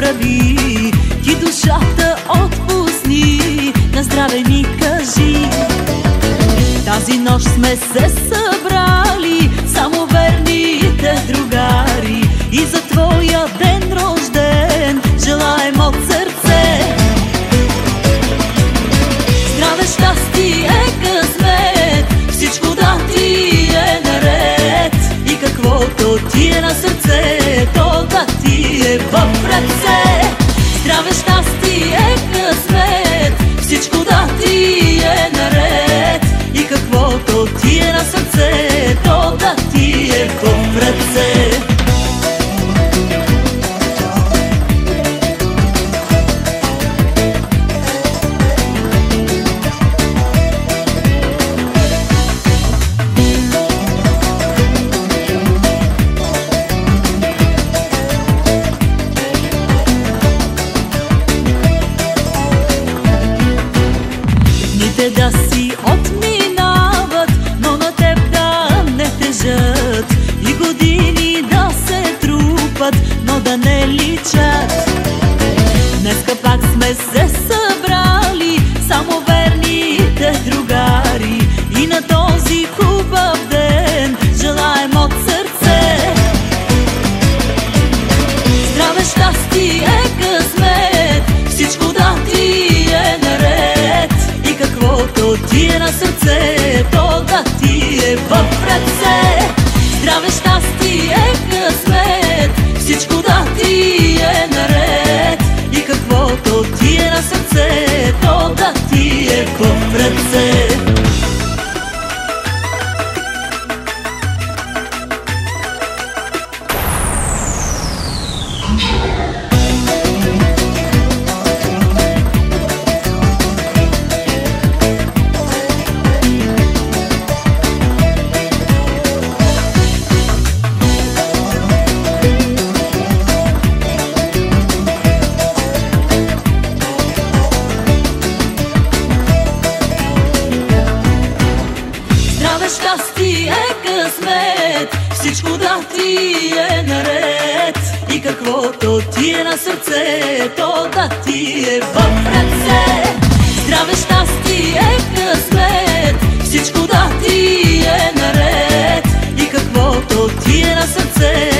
забрави, ти душата отпусни, на здраве ми кажи. Тази нощ сме се събрали, само верните другари, и за твоя ден рожден желаем от сърце. Здраве, щастие, късмет, всичко да ти е наред, и каквото ти е на сърце, то да ти е в ръце. Здраве, щастие, късмет, всичко да ти е наред, и каквото ти е на сърце, то да ти е в ръце. Да си отминават, но на теб да не тежат, и години да се трупат, но да не личат. Днеска пак сме се събрали, само верните другари, и на този хубав ден желаем от сърце. Здраве, щастие, късмет, всичко да ти е наред, и каквото ти е на сърце, то да ти е в ръце. Здраве, щастие, късмет, всичко да ти е наред, и каквото ти е на сърце, то да ти е в ръце. Щастие, късмет, всичко да ти е наред, и каквото ти е на сърце, то да ти е в ръце. Здраве, щастие, късмет, всичко да ти е наред, и каквото ти е на сърце,